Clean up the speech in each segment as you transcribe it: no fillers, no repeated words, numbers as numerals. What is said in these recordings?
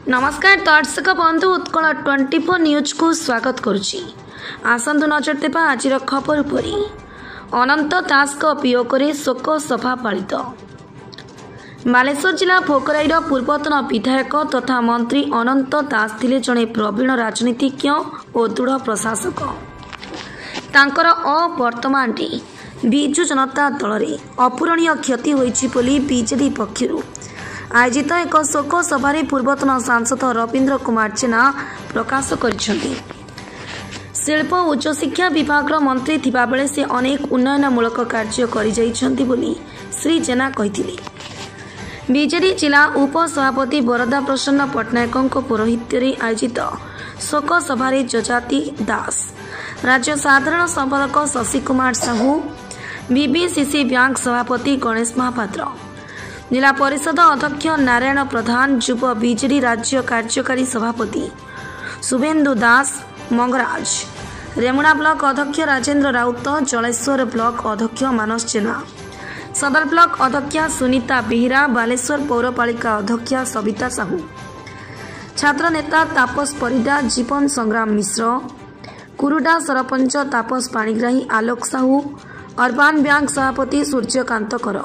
नमस्कार दर्शक बंधु उत्कल 24 न्यूज को स्वागत करुच्ची। आसंतु नजर देवा आज खबर उपरी। अनंत दास वियोग में शोक सभा पालित। बालेश्वर जिला भोकराईर पूर्वतन विधायक तथा मंत्री अनंत दास थिले जड़े प्रवीण राजनीतिज्ञ और दृढ़ प्रशासक। तांकर अवर्तमान बिजु जनता दल में अपूरणीय क्षति होईछि बोली बीजेडी पक्षरु आयोजित एक शोक सभा पूर्वतन सांसद रवींद्र कुमार जेना प्रकाश करिसेंति। शिल्प उच्च शिक्षा विभाग मंत्री थिबा बेले से अनेक उन्नयनमूलक कार्य करि जाइछंती बोली श्री जेना कहिथिले। बीजेडी जिला उपसभापति वरदा प्रसन्न पट्टनायक पौरोहित्य आयोजित शोक सभा जजाति दास, राज्य साधारण संपादक शशि कुमार साहू, बीबीसीसी बैंक सभापति गणेश महापात्र, जिला परिषद अध्यक्ष नारायण प्रधान, युव बीजेडी राज्य कार्यकारी सभापति शुभेन्दु दास मंगराज, रेमुणा ब्लॉक अध्यक्ष राजेन्द्र राउत, जलेश्वर ब्लॉक अध्यक्ष मानस जेना, सदर ब्लॉक अध्यक्ष सुनीता बेहेरा, बालेश्वर पौरपालिका अध्यक्ष सविता साहू, छात्र नेता तापस परिडा, जीवन संग्राम मिश्र, कुरुडा सरपंच तापस पाणिग्राही आलोक साहू, अर्बान बैंक सभापति सूर्यकांत कर,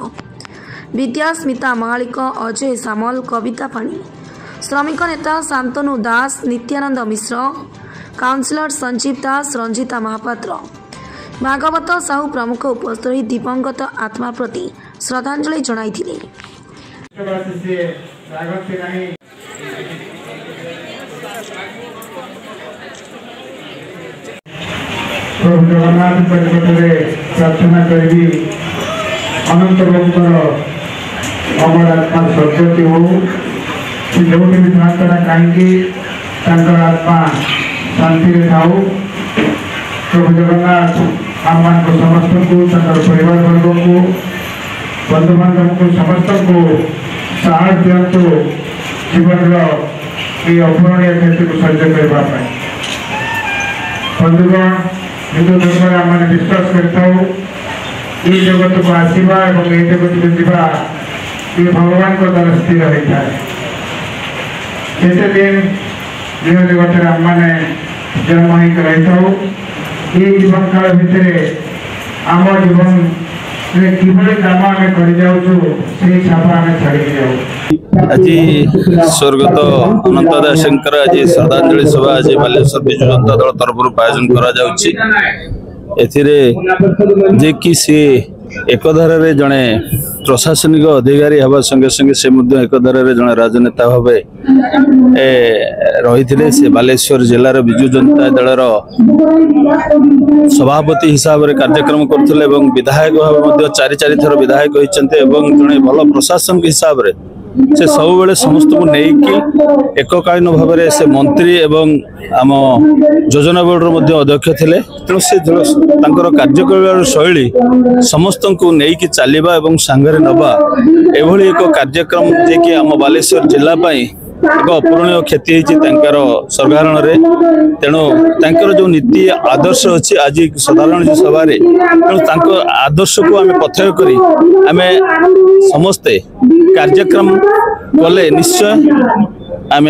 विद्या स्मिता महालिक, अजय सामल, कविता पाणी, श्रमिक नेता शांतनु दास, नित्यानंद मिश्र, काउंसिलर संजीव दास, रंजिता महापात्र, भागवत साहू प्रमुख उपस्थित रही दिवंगत आत्मा प्रति श्रद्धांजलि जणाइथिले। जगन्नाथ परिपथ प्रार्थना करी अनंत बाबूर अमर आत्मा सद्गति हो जो भी था कहीं आत्मा शांति थाऊ। प्रभु जगन्नाथ आम मान समस्त को परिवार वर्ग को बंधु बांधव को समस्त को साहस दिंतु जीवन ये अपूरणीय क्षति को सह्य करने। बंधुगण हिंदू धर्म में आम विश्वास करता ये जगत को आसवा और ये जगत को जीवा ये भगवान को द्वारा स्थिर होता है। जिते दिन यह जगत में आम जन्म होता ये जीवन काल भितर आम जीवन किभली काम आम कर छाप आम छाड़ आज स्वर्गत अनंत दास आज श्रद्धांजलि सभा आज बालेश्वर बिजु जनता दल तरफ आयोजन कर कि सी एकधार जड़े प्रशासनिक अधिकारी हवा संगे संगे से एकधार जड़े राजनेता भाव रही से बालेश्वर जिलार बिजु जनता दल सभापति हिसाब से कार्यक्रम करते विधायक भाव चारि थर विधायक होती जड़े भल प्रशासन हिसाब से से सब बेले समस्त को लेकिन एककालीन भाव में से मंत्री एवं आम योजना बोर्ड अध्यक्ष थे। तेणु से कार्य शैली समस्त को लेकिन चलवा और सांगे नवा एभली एक कार्यक्रम जे कि आम बालेश्वर जिलापाई एक अपूरणीय क्षति साधारण तेणु जो नीति आदर्श अच्छी आज साधारण सभा तेणु आदर्श को आम पथय करी आम समस्ते कार्यक्रम कले निश्चय आम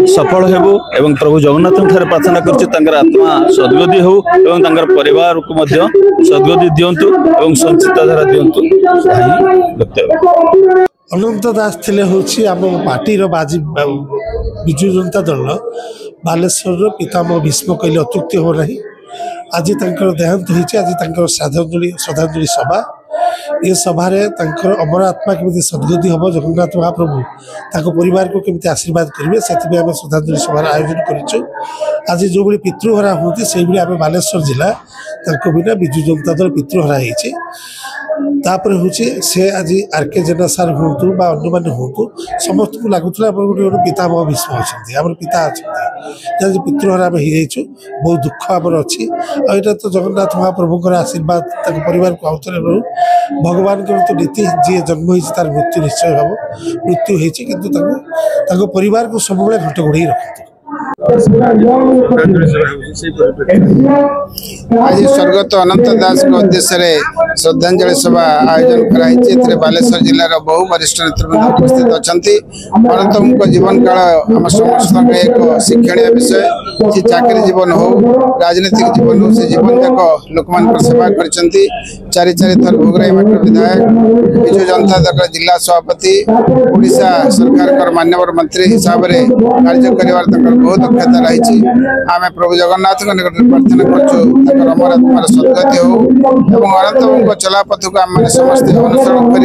सफल हेबु एवं प्रभु जगन्नाथ ठारे प्रार्थना कर आत्मा सद्गति हो एवं परिवार को सद्गति दिंतु एवं संचिताधारा दिंतु। अनंत दास थिले होछि आम पार्टी बाजी बिजु जनता दल बालेश्वर पितामह भीष्म कहले अत्युक्ति हो नहीं। आज देहांत होइछि। आज श्रद्धांजलि सभा ये सभा अमर आत्मा केमी सद्गति हम जगन्नाथ महाप्रभु ताको परिवार को केमी आशीर्वाद करेंगे से आम श्रद्धांजलि सभार आयोजन करूँ। आज जो भाई पितृहरा होती से आम बालेश्वर जिला बिना बिजु जनता दल पितृहरा होती। तापर हूँ से आज आरके जेना सार हूँ अन्य मैंने हूँ समस्त को लगुला गोटे पितामह भीष्म अच्छा आम पिता अच्छा पितृहरा आम हो बहुत दुख आमर अच्छी आईटा तो जगन्नाथ महाप्रभुर आशीर्वाद परिवार को आउे रू भगवान तो नीति जी जन्म होती तार मृत्यु निश्चय हम मृत्यु होती परिवार को सब घट घोड़े रखते। आज स्वर्गत अनंत दास उद्देश्य श्रद्धांजलि सभा आयोजन कराई। बालेश्वर जिलार बहु वरिष्ठ नेतृवृंद उपस्थित अच्छा। अनंत जीवन काल आम समस्त एक शिक्षणीय विषय। से चाकरी जीवन हो राजनीतिक जीवन हो से जीवन जाक लोक सेवा कर चारि थर भोगराई माटर विधायक विजु जनता दल जिला सभापति ओडिशा सरकार मान्यवर मंत्री हिसाब से कार्य कर बहुत दक्षता रही। आम प्रभु जगन्नाथ निकट प्रार्थना कर सदगति हो अनंत चलापथ को आम समस्त अनुसरण कर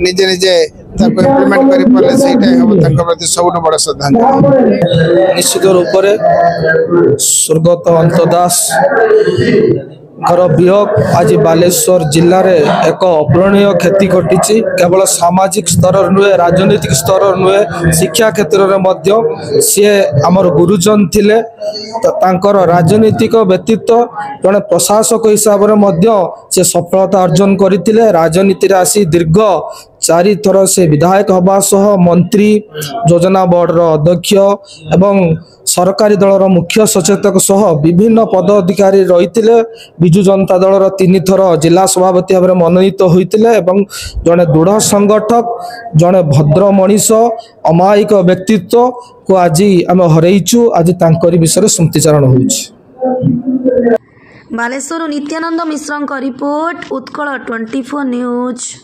निजे निजे इम्प्लीमेंट कर प्रति सब बड़ श्रद्धांजलि। निश्चित रूप से स्वर्गत अंत दास वियोग आज बालेश्वर जिले में एक अपूरणीय क्षति घटी। केवल सामाजिक स्तर नुहे राजनीतिक स्तर नुहे शिक्षा क्षेत्र में सी आमर गुरुजन थिले। तांकर राजनीतिक व्यक्तित्व जड़े प्रशासक हिसाब से सफलता अर्जन करते। राजनीति आसी दीर्घ 4 थर से विधायक हवा सह मंत्री योजना बोर्ड अध्यक्ष एवं सरकारी दलर मुख्य सचेतक सह विभिन्न पद अधिकारी रही। विजु जनता दलर 3 थर जिला सभापति भाव मनोनीत होते। जड़े दृढ़ संगठक जड़े भद्र मनीष अमायिक व्यक्तित्व को आज आम हरइचु। आज तांकरी विषय स्मृतिचारण हो। बालेश्वर नित्यानंद मिश्र रिपोर्ट उत्कल 24 न्यूज।